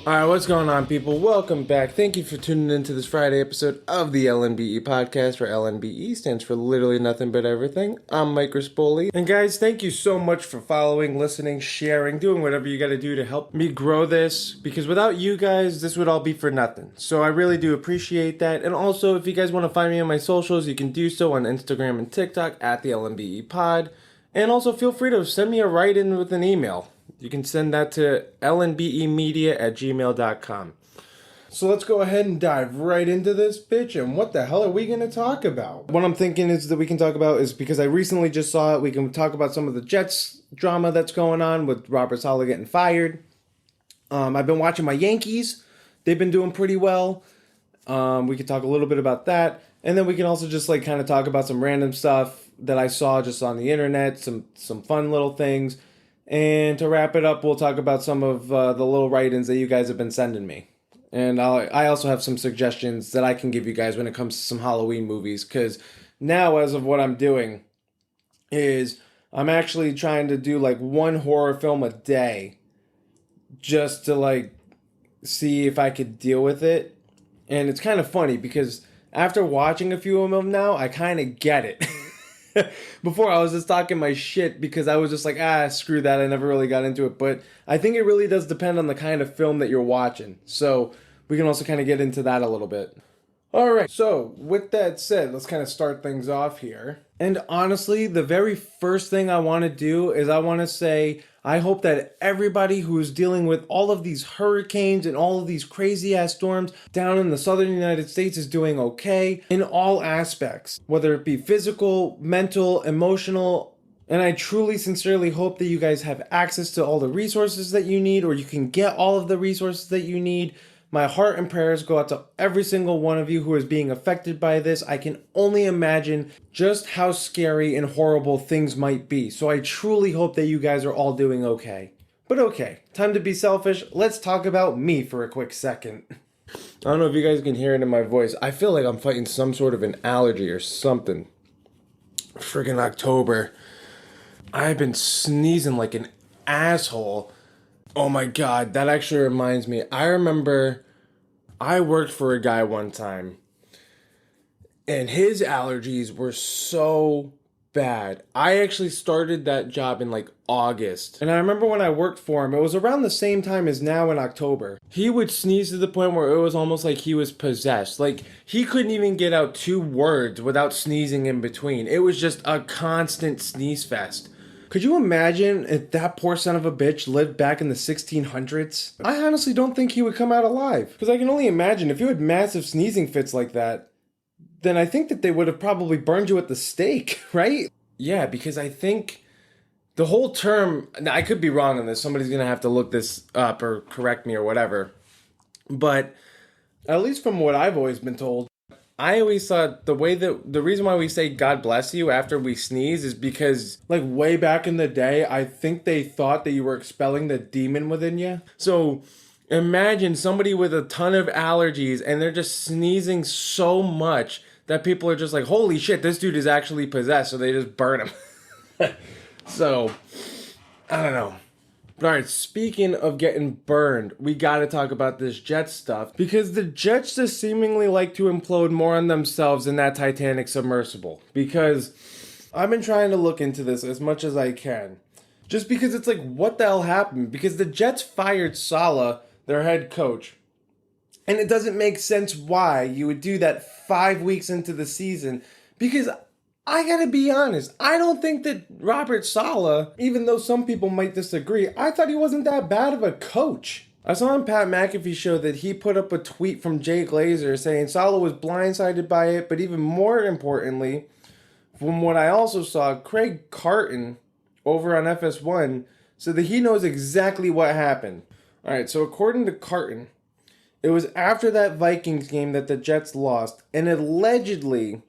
Alright, what's going on, people? Welcome back. Thank you for tuning into this Friday episode of the LNBE podcast, where LNBE stands for literally nothing but everything. I'm Mike Rispoli. And guys, thank you so much for following, listening, sharing, doing whatever you gotta do to help me grow this, because without you guys, this would all be for nothing. So I really do appreciate that. And also, if you guys want to find me on my socials, you can do so on Instagram and TikTok at the LNBE pod. And also feel free to send me a write-in with an email. You can send that to lnbemedia@gmail.com. So let's go ahead and dive right into this bitch. And what the hell are we going to talk about? What I'm thinking is that we can talk about is, because I recently just saw it, we can talk about some of the Jets drama that's going on with Robert Sala getting fired. I've been watching my Yankees. They've been doing pretty well. We could talk a little bit about that. And then we can also just kind of talk about some random stuff that I saw just on the internet, some fun little things. And to wrap it up, we'll talk about some of the little write-ins that you guys have been sending me. And I also have some suggestions that I can give you guys when it comes to some Halloween movies. Because now, as of what I'm doing, is I'm actually trying to do one horror film a day. Just to see if I could deal with it. And it's kind of funny because after watching a few of them now, I kind of get it. Before, I was just talking my shit because I was just screw that. I never really got into it. But I think it really does depend on the kind of film that you're watching. So we can also kind of get into that a little bit. Alright, so with that said, let's kind of start things off here. And honestly, the very first thing I want to do is I want to say I hope that everybody who is dealing with all of these hurricanes and all of these crazy ass storms down in the southern United States is doing okay in all aspects, whether it be physical, mental, emotional. And I truly, sincerely hope that you guys have access to all the resources that you need, or you can get all of the resources that you need. My heart and prayers go out to every single one of you who is being affected by this. I can only imagine just how scary and horrible things might be. So I truly hope that you guys are all doing okay. But okay, time to be selfish. Let's talk about me for a quick second. I don't know if you guys can hear it in my voice. I feel like I'm fighting some sort of an allergy or something. Friggin' October. I've been sneezing like an asshole. Oh my god, that actually reminds me. I remember I worked for a guy one time, and his allergies were so bad. I actually started that job in August. And I remember when I worked for him, it was around the same time as now in October. He would sneeze to the point where it was almost like he was possessed. He couldn't even get out 2 words without sneezing in between. It was just a constant sneeze fest. Could you imagine if that poor son of a bitch lived back in the 1600s? I honestly don't think he would come out alive. Because I can only imagine, if you had massive sneezing fits like that, then I think that they would have probably burned you at the stake, right? Yeah, because I think the whole term, I could be wrong on this, somebody's going to have to look this up or correct me or whatever. But at least from what I've always been told, I always thought the reason why we say God bless you after we sneeze is because way back in the day, I think they thought that you were expelling the demon within you. So imagine somebody with a ton of allergies and they're just sneezing so much that people are just holy shit, this dude is actually possessed. So they just burn him. So I don't know. But alright, speaking of getting burned, we gotta talk about this Jets stuff. Because the Jets just seemingly like to implode more on themselves than that Titanic submersible. Because I've been trying to look into this as much as I can. Just because it's what the hell happened? Because the Jets fired Sala, their head coach. And it doesn't make sense why you would do that 5 weeks into the season. Because I gotta be honest, I don't think that Robert Sala, even though some people might disagree, I thought he wasn't that bad of a coach. I saw on Pat McAfee's show that he put up a tweet from Jay Glazer saying Sala was blindsided by it, but even more importantly, from what I also saw, Craig Carton over on FS1 said that he knows exactly what happened. Alright, so according to Carton, it was after that Vikings game that the Jets lost, and allegedly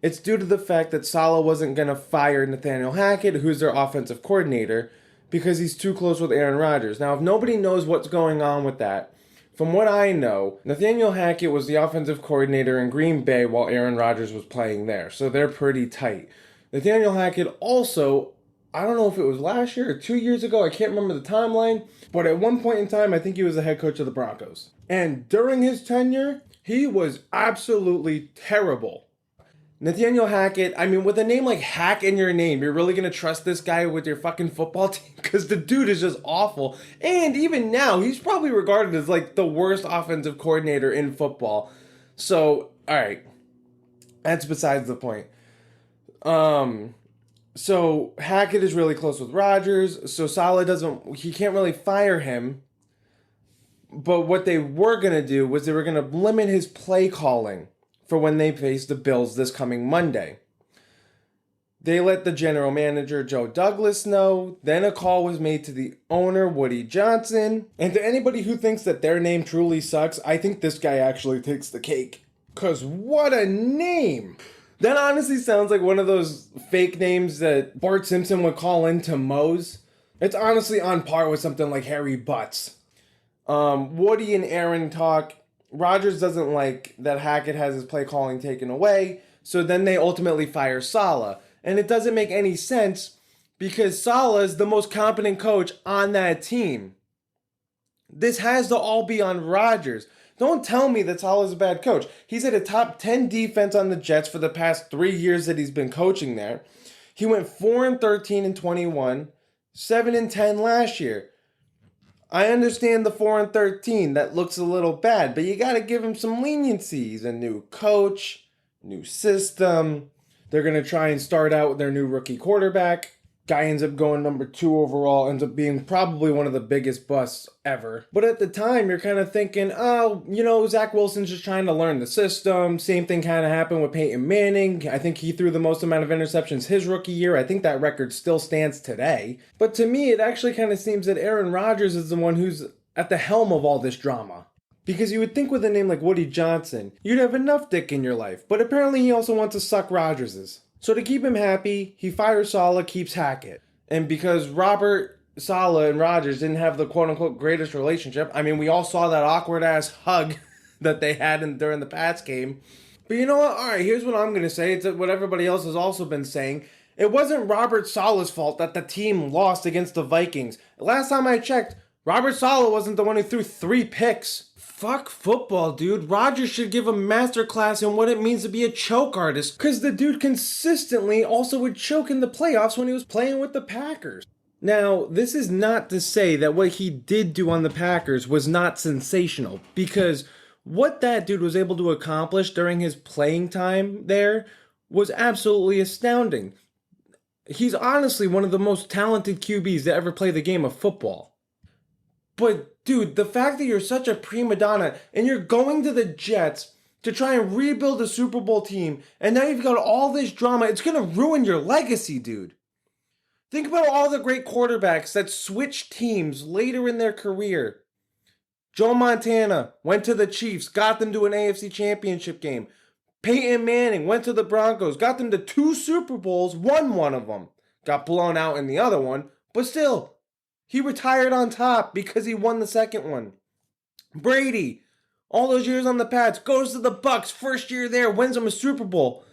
it's due to the fact that Sala wasn't going to fire Nathaniel Hackett, who's their offensive coordinator, because he's too close with Aaron Rodgers. Now, if nobody knows what's going on with that, from what I know, Nathaniel Hackett was the offensive coordinator in Green Bay while Aaron Rodgers was playing there, so they're pretty tight. Nathaniel Hackett also I don't know if it was last year or 2 years ago. I can't remember the timeline. But at one point in time, I think he was the head coach of the Broncos. And during his tenure, he was absolutely terrible. Nathaniel Hackett, I mean, with a name like Hack in your name, you're really going to trust this guy with your fucking football team? Because the dude is just awful. And even now, he's probably regarded as like the worst offensive coordinator in football. So, all right. That's besides the point. So Hackett is really close with Rodgers. So Sala he can't really fire him. But what they were going to do was they were going to limit his play calling for when they face the Bills this coming Monday. They let the general manager, Joe Douglas, know. Then a call was made to the owner, Woody Johnson. And to anybody who thinks that their name truly sucks, I think this guy actually takes the cake. Because what a name! That honestly sounds like one of those fake names that Bart Simpson would call into Moe's. It's honestly on par with something like Harry Butts. Woody and Aaron talk. Rodgers doesn't like that Hackett has his play calling taken away, so then they ultimately fire Sala. And it doesn't make any sense because Sala is the most competent coach on that team. This has to all be on Rodgers. Don't tell me that Sala's a bad coach. He's at a top 10 defense on the Jets for the past 3 years that he's been coaching there. He went 4-13 in 21, 7-10 last year. I understand the 4-13. That looks a little bad, but you got to give him some leniency. He's a new coach, new system. They're going to try and start out with their new rookie quarterback. Guy ends up going number 2 overall, ends up being probably one of the biggest busts ever. But at the time, you're kind of thinking, oh, Zach Wilson's just trying to learn the system. Same thing kind of happened with Peyton Manning. I think he threw the most amount of interceptions his rookie year. I think that record still stands today. But to me, it actually kind of seems that Aaron Rodgers is the one who's at the helm of all this drama. Because you would think with a name like Woody Johnson, you'd have enough dick in your life. But apparently he also wants to suck Rodgers's. So to keep him happy, he fires Sala, keeps Hackett. And because Robert Sala and Rodgers didn't have the quote-unquote greatest relationship, I mean, we all saw that awkward-ass hug that they had during the Pats game. But you know what? All right, here's what I'm going to say. It's what everybody else has also been saying. It wasn't Robert Sala's fault that the team lost against the Vikings. Last time I checked, Robert Sala wasn't the one who threw 3 picks. Fuck football, dude. Rodgers should give a masterclass in what it means to be a choke artist, because the dude consistently also would choke in the playoffs when he was playing with the Packers. Now, this is not to say that what he did do on the Packers was not sensational, because what that dude was able to accomplish during his playing time there was absolutely astounding. He's honestly one of the most talented QBs to ever play the game of football. But, dude, the fact that you're such a prima donna and you're going to the Jets to try and rebuild a Super Bowl team, and now you've got all this drama, it's going to ruin your legacy, dude. Think about all the great quarterbacks that switched teams later in their career. Joe Montana went to the Chiefs, got them to an AFC Championship game. Peyton Manning went to the Broncos, got them to 2 Super Bowls, won one of them. Got blown out in the other one, but still. He retired on top because he won the second one. Brady, all those years on the Pats, goes to the Bucks, first year there, wins them a Super Bowl.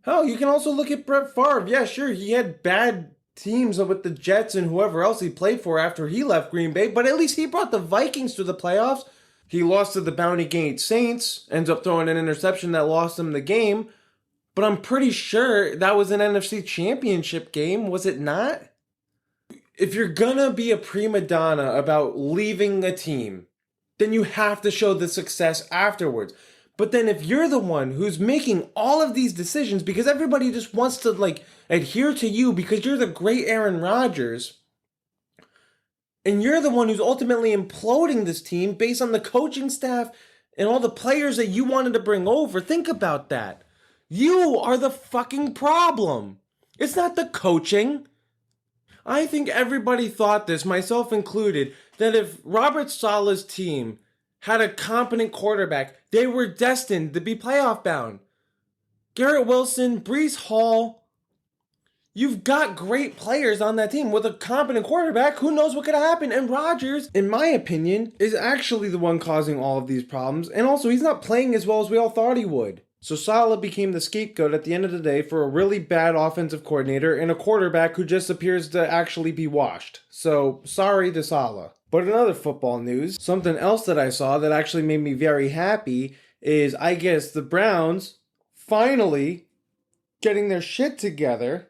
Hell, you can also look at Brett Favre. Yeah, sure, he had bad teams with the Jets and whoever else he played for after he left Green Bay, but at least he brought the Vikings to the playoffs. He lost to the Bounty Gate Saints, ends up throwing an interception that lost him the game, but I'm pretty sure that was an NFC Championship game, was it not? If you're gonna be a prima donna about leaving a team, then you have to show the success afterwards. But then if you're the one who's making all of these decisions because everybody just wants to adhere to you because you're the great Aaron Rodgers, and you're the one who's ultimately imploding this team based on the coaching staff and all the players that you wanted to bring over, think about that. You are the fucking problem. It's not the coaching. I think everybody thought this, myself included, that if Robert Sala's team had a competent quarterback, they were destined to be playoff bound. Garrett Wilson, Breece Hall, you've got great players on that team with a competent quarterback. Who knows what could happen? And Rodgers, in my opinion, is actually the one causing all of these problems. And also, he's not playing as well as we all thought he would. So Sala became the scapegoat at the end of the day for a really bad offensive coordinator and a quarterback who just appears to actually be washed. So sorry to Sala. But in other football news, something else that I saw that actually made me very happy is I guess the Browns finally getting their shit together.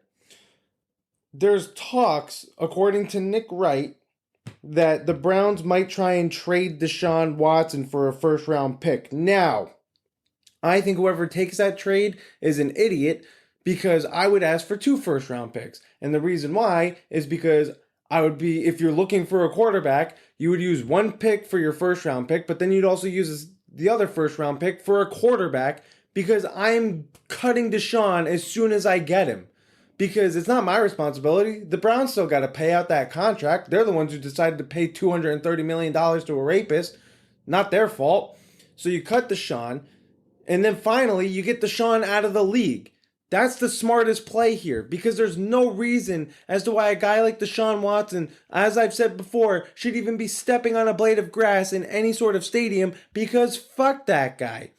There's talks, according to Nick Wright, that the Browns might try and trade Deshaun Watson for a first round pick. Now, I think whoever takes that trade is an idiot because I would ask for 2 first round picks. And the reason why is because if you're looking for a quarterback, you would use 1 pick for your first round pick, but then you'd also use the other first round pick for a quarterback because I'm cutting Deshaun as soon as I get him. Because it's not my responsibility. The Browns still got to pay out that contract. They're the ones who decided to pay $230 million to a rapist. Not their fault. So you cut Deshaun, and then finally you get Deshaun out of the league. That's the smartest play here because there's no reason as to why a guy like Deshaun Watson, as I've said before, should even be stepping on a blade of grass in any sort of stadium because fuck that guy.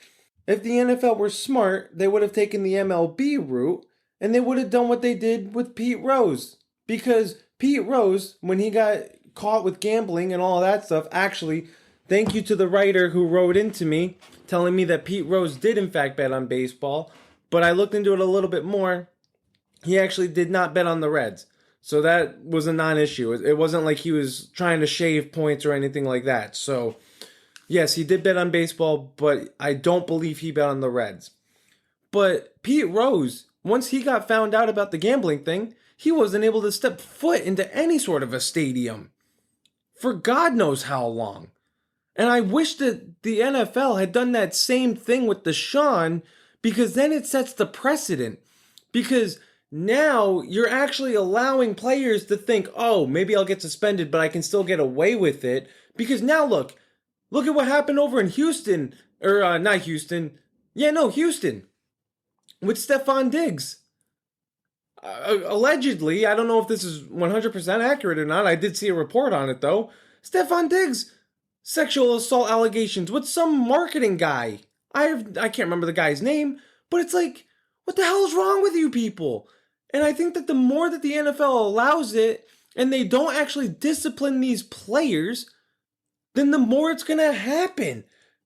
If the NFL were smart, they would have taken the MLB route and they would have done what they did with Pete Rose. Because Pete Rose, when he got caught with gambling and all that stuff, actually, thank you to the writer who wrote into me telling me that Pete Rose did in fact bet on baseball. But I looked into it a little bit more. He actually did not bet on the Reds. So that was a non-issue. It wasn't like he was trying to shave points or anything like that. So, yes, he did bet on baseball, but I don't believe he bet on the Reds. But Pete Rose, once he got found out about the gambling thing, he wasn't able to step foot into any sort of a stadium for God knows how long. And I wish that the NFL had done that same thing with Deshaun because then it sets the precedent. Because now you're actually allowing players to think, oh, maybe I'll get suspended, but I can still get away with it. Because now look at what happened over in Houston, or not Houston. Houston. With Stephon Diggs. Allegedly, I don't know if this is 100% accurate or not. I did see a report on it though. Stephon Diggs, sexual assault allegations with some marketing guy. I can't remember the guy's name, but it's like, what the hell is wrong with you people? And I think that the more that the NFL allows it, and they don't actually discipline these players, then the more it's gonna happen.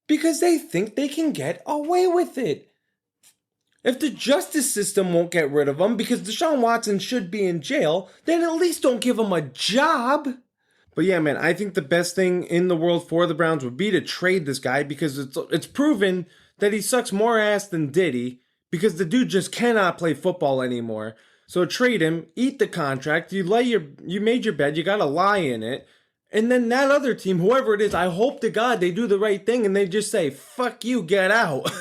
Because they think they can get away with it. If the justice system won't get rid of him because Deshaun Watson should be in jail, then at least don't give him a job. But yeah, man, I think the best thing in the world for the Browns would be to trade this guy because it's proven that he sucks more ass than Diddy because the dude just cannot play football anymore. So trade him, eat the contract, you made your bed, you gotta lie in it. And then that other team, whoever it is, I hope to God they do the right thing and they just say, fuck you, get out.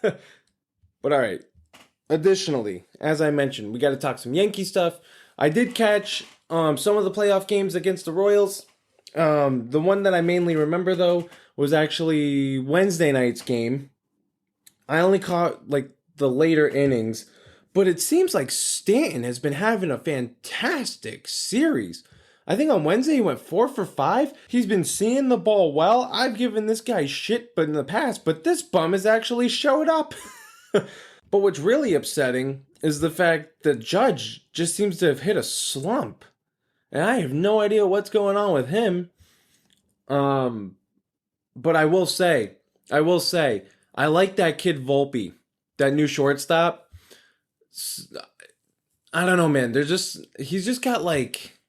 But all right. Additionally, as I mentioned, we got to talk some Yankee stuff. I did catch some of the playoff games against the Royals. The one that I mainly remember, though, was actually Wednesday night's game. I only caught, like, the later innings. But it seems like Stanton has been having a fantastic series. I think on Wednesday he went 4 for 5. He's been seeing the ball well. I've given this guy shit in the past, but this bum has actually showed up. But what's really upsetting is the fact that Judge just seems to have hit a slump. And I have no idea what's going on with him. But I will say, I like that kid Volpe, that new shortstop. I don't know, man. He's just got like,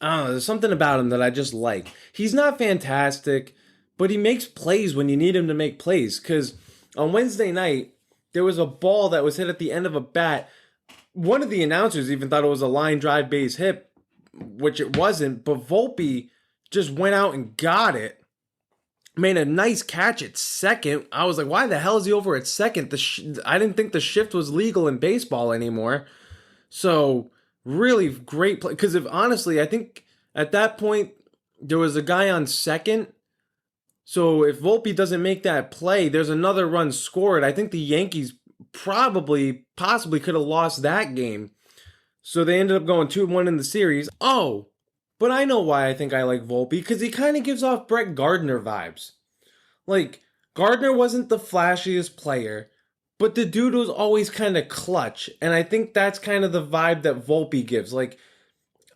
I don't know, there's something about him that I just like. He's not fantastic, but he makes plays when you need him to make plays. Because on Wednesday night, there was a ball that was hit at the end of a bat. One of the announcers even thought it was a line drive base hit, which it wasn't. But Volpe just went out and got it. Made a nice catch at second. I was like, why the hell is he over at second? I didn't think the shift was legal in baseball anymore. So, really great play. Because honestly, I think at that point, there was a guy on second. So if Volpe doesn't make that play, there's another run scored. I think the Yankees possibly could have lost that game. So they ended up going 2-1 in the series. Oh, but I know why I think I like Volpe, because he kind of gives off Brett Gardner vibes. Like, Gardner wasn't the flashiest player, but the dude was always kind of clutch. And I think that's kind of the vibe that Volpe gives. Like,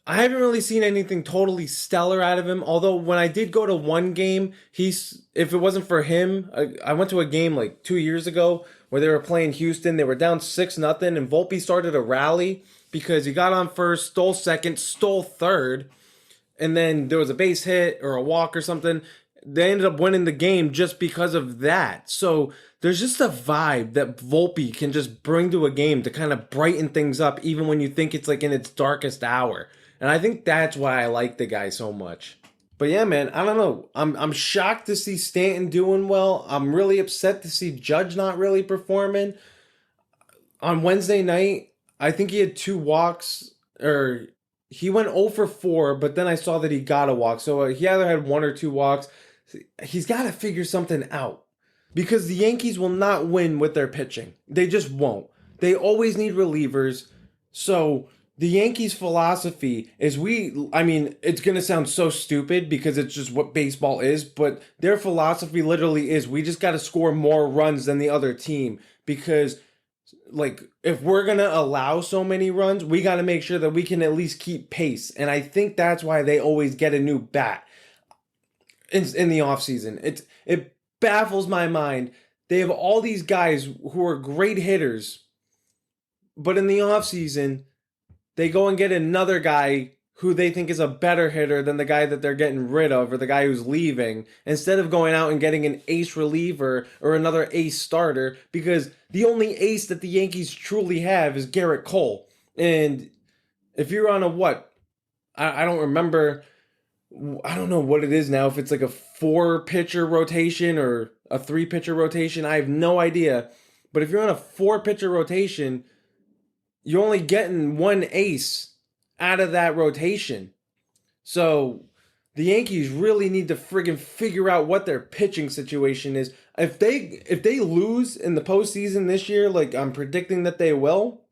I haven't really seen anything totally stellar out of him. Although when I did go to one game, if it wasn't for him, I went to a game like 2 years ago where they were playing Houston. They were down 6-0, and Volpe started a rally because he got on first, stole second, stole third, and then there was a base hit or a walk or something. They ended up winning the game just because of that. So there's just a vibe that Volpe can just bring to a game to kind of brighten things up, even when you think it's like in its darkest hour. And I think that's why I like the guy so much. But yeah, man, I don't know. I'm shocked to see Stanton doing well. I'm really upset to see Judge not really performing. On Wednesday night, I think he had 2 walks, or he went 0 for 4, but then I saw that he got a walk. So he either had 1 or 2 walks. He's got to figure something out, because the Yankees will not win with their pitching. They just won't. They always need relievers. So the Yankees' philosophy is it's going to sound so stupid because it's just what baseball is, but their philosophy literally is we just got to score more runs than the other team, because like if we're going to allow so many runs, we got to make sure that we can at least keep pace. And I think that's why they always get a new bat in the offseason. It baffles my mind. They have all these guys who are great hitters, but in the offseason, they go and get another guy who they think is a better hitter than the guy that they're getting rid of, or the guy who's leaving, instead of going out and getting an ace reliever or another ace starter, because the only ace that the Yankees truly have is Garrett Cole. And if you're on I don't remember, I don't know what it is now, if it's like a 4-pitcher rotation or a 3-pitcher rotation, I have no idea. But if you're on a 4-pitcher rotation, you're only getting 1 ace out of that rotation. So the Yankees really need to friggin' figure out what their pitching situation is. If they lose in the postseason this year, like I'm predicting that they will,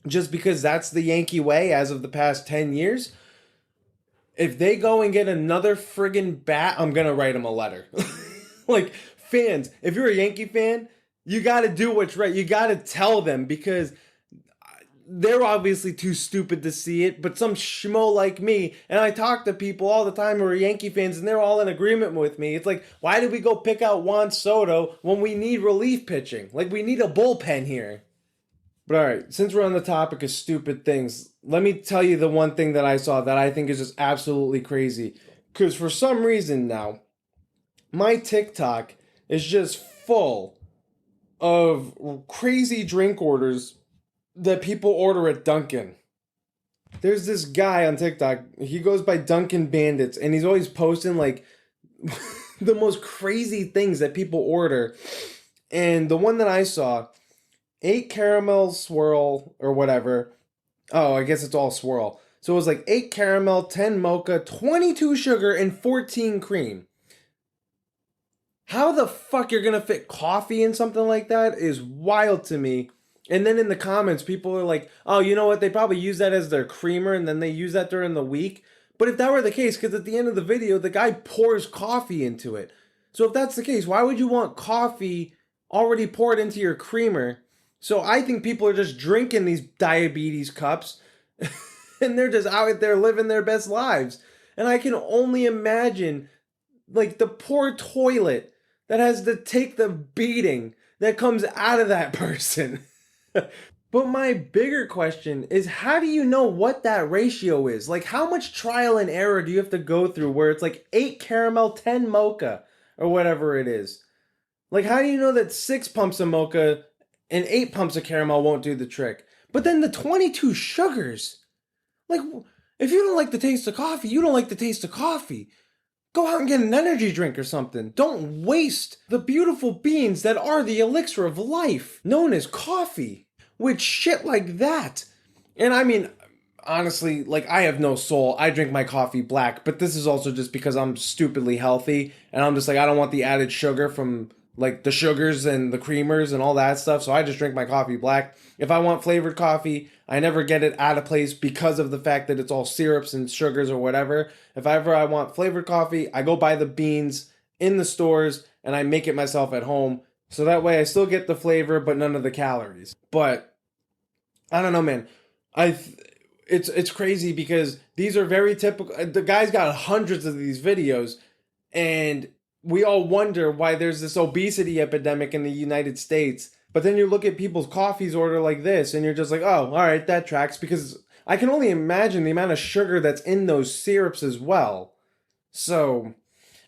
just because that's the Yankee way as of the past 10 years, if they go and get another friggin' bat, I'm going to write them a letter. Like, fans, if you're a Yankee fan, you got to do what's right. You got to tell them, because they're obviously too stupid to see it, but some schmo like me, and I talk to people all the time who are Yankee fans, and they're all in agreement with me. It's like, why did we go pick out Juan Soto when we need relief pitching? Like, we need a bullpen here. But all right, since we're on the topic of stupid things, let me tell you the one thing that I saw that I think is just absolutely crazy. Because for some reason now, my TikTok is just full of crazy drink orders that people order at Dunkin'. There's this guy on TikTok, he goes by Dunkin' Bandits, and he's always posting like the most crazy things that people order. And the one that I saw, 8 caramel swirl or whatever. Oh, I guess it's all swirl. So it was like 8 caramel, 10 mocha, 22 sugar, and 14 cream. How the fuck you're gonna fit coffee in something like that is wild to me. And then in the comments, people are like, oh, you know what? They probably use that as their creamer, and then they use that during the week. But if that were the case, because at the end of the video, the guy pours coffee into it. So if that's the case, why would you want coffee already poured into your creamer? So I think people are just drinking these diabetes cups, and they're just out there living their best lives. And I can only imagine, like, the poor toilet that has to take the beating that comes out of that person. But my bigger question is, how do you know what that ratio is? Like, how much trial and error do you have to go through where it's like 8 caramel, 10 mocha, or whatever it is? Like, how do you know that 6 pumps of mocha and 8 pumps of caramel won't do the trick? But then the 22 sugars. Like, if you don't like the taste of coffee, you don't like the taste of coffee. Go out and get an energy drink or something. Don't waste the beautiful beans that are the elixir of life, known as coffee, with shit like that. And I mean, honestly, like, I have no soul. I drink my coffee black, but this is also just because I'm stupidly healthy, and I'm just like, I don't want the added sugar from, like, the sugars and the creamers and all that stuff, so I just drink my coffee black. If I want flavored coffee, I never get it out of place because of the fact that it's all syrups and sugars or whatever. If ever I want flavored coffee, I go buy the beans in the stores and I make it myself at home. So that way I still get the flavor, but none of the calories. But I don't know, man. It's crazy because these are very typical. The guy's got hundreds of these videos, and we all wonder why there's this obesity epidemic in the United States. But then you look at people's coffees order like this, and you're just like, oh, all right, that tracks. Because I can only imagine the amount of sugar that's in those syrups as well. So,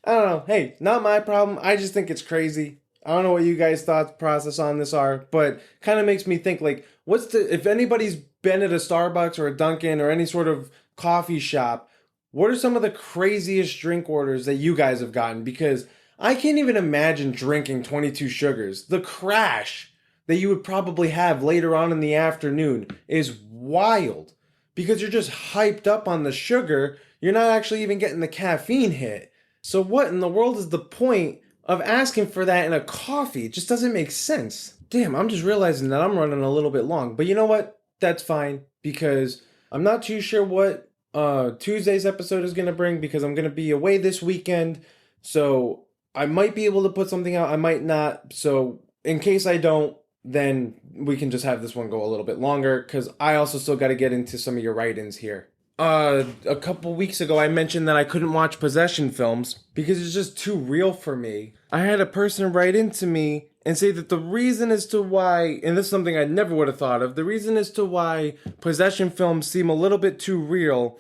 I don't know. Hey, not my problem. I just think it's crazy. I don't know what you guys' thought process on this are, but kind of makes me think, like, if anybody's been at a Starbucks or a Dunkin' or any sort of coffee shop, what are some of the craziest drink orders that you guys have gotten? Because I can't even imagine drinking 22 sugars. The crash that you would probably have later on in the afternoon is wild because you're just hyped up on the sugar. You're not actually even getting the caffeine hit. So what in the world is the point of asking for that in a coffee? It just doesn't make sense. Damn, I'm just realizing that I'm running a little bit long. But you know what? That's fine because I'm not too sure what Tuesday's episode is going to bring because I'm going to be away this weekend. So I might be able to put something out. I might not. So in case I don't, then we can just have this one go a little bit longer because I also still got to get into some of your write-ins here. A couple weeks ago, I mentioned that I couldn't watch possession films because it's just too real for me. I had a person write into me and say that the reason as to why, and this is something I never would have thought of, the reason as to why possession films seem a little bit too real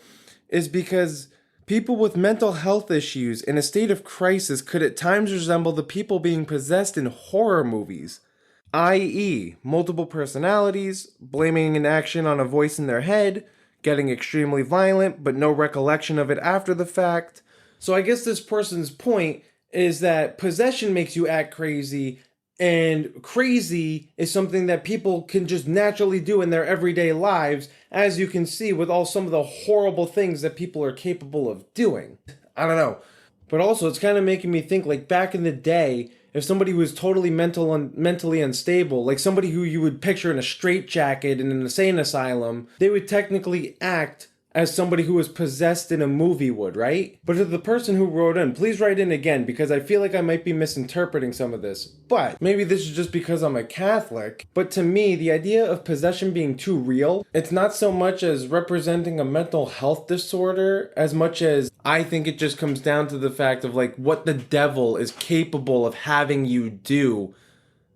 is because people with mental health issues in a state of crisis could at times resemble the people being possessed in horror movies, i.e., multiple personalities, blaming an action on a voice in their head, getting extremely violent, but no recollection of it after the fact. So I guess this person's point is that possession makes you act crazy, and crazy is something that people can just naturally do in their everyday lives, as you can see with some of the horrible things that people are capable of doing. I don't know. But also, it's kind of making me think, like, back in the day, if somebody was totally mentally unstable, like somebody who you would picture in a straitjacket in an insane asylum, they would technically act as somebody who was possessed in a movie would, right? But to the person who wrote in, please write in again because I feel like I might be misinterpreting some of this. But maybe this is just because I'm a Catholic. But to me, the idea of possession being too real, it's not so much as representing a mental health disorder as much as I think it just comes down to the fact of like what the devil is capable of having you do.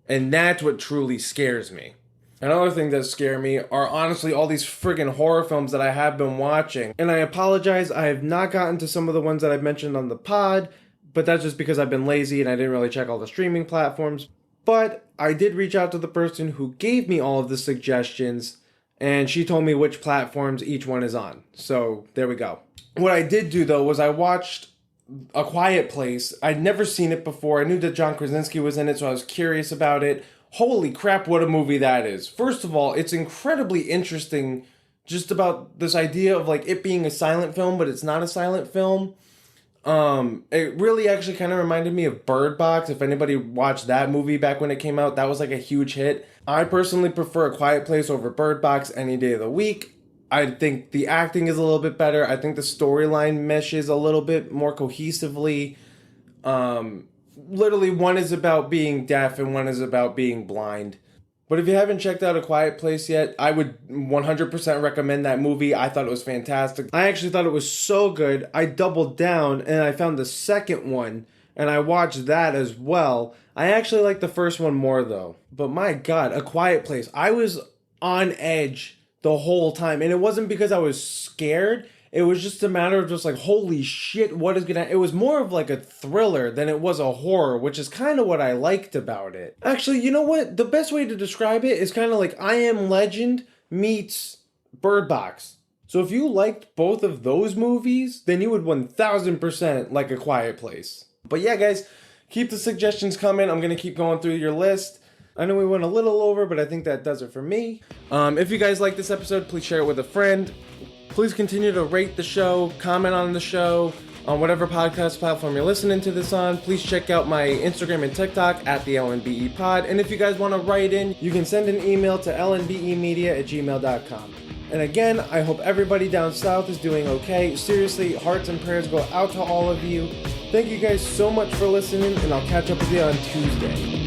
And that's what truly scares me. Another thing that scare me are honestly all these friggin' horror films that I have been watching. And I apologize, I have not gotten to some of the ones that I've mentioned on the pod, but that's just because I've been lazy and I didn't really check all the streaming platforms. But I did reach out to the person who gave me all of the suggestions, and she told me which platforms each one is on. So there we go. What I did do though was I watched A Quiet Place. I'd never seen it before. I knew that John Krasinski was in it, so I was curious about it. Holy crap, what a movie that is. First of all, it's incredibly interesting just about this idea of like it being a silent film, but it's not a silent film. It really actually kind of reminded me of Bird Box. If anybody watched that movie back when it came out, that was like a huge hit. I personally prefer A Quiet Place over Bird Box any day of the week. I think the acting is a little bit better. I think the storyline meshes a little bit more cohesively. Literally, one is about being deaf and one is about being blind. But if you haven't checked out A Quiet Place yet, I would 100% recommend that movie. I thought it was fantastic. I actually thought it was so good, I doubled down and I found the second one and I watched that as well. I actually like the first one more though. But my God, A Quiet Place. I was on edge the whole time. And it wasn't because I was scared. It was just a matter of just like, holy shit, what is gonna... It was more of like a thriller than it was a horror, which is kind of what I liked about it. Actually, you know what? The best way to describe it is kind of like I Am Legend meets Bird Box. So if you liked both of those movies, then you would 1000% like A Quiet Place. But yeah, guys, keep the suggestions coming. I'm gonna keep going through your list. I know we went a little over, but I think that does it for me. If you guys like this episode, please share it with a friend. Please continue to rate the show, comment on the show, on whatever podcast platform you're listening to this on. Please check out my Instagram and TikTok at the LNBE Pod. And if you guys want to write in, you can send an email to lnbemedia@gmail.com. And again, I hope everybody down south is doing okay. Seriously, hearts and prayers go out to all of you. Thank you guys so much for listening, and I'll catch up with you on Tuesday.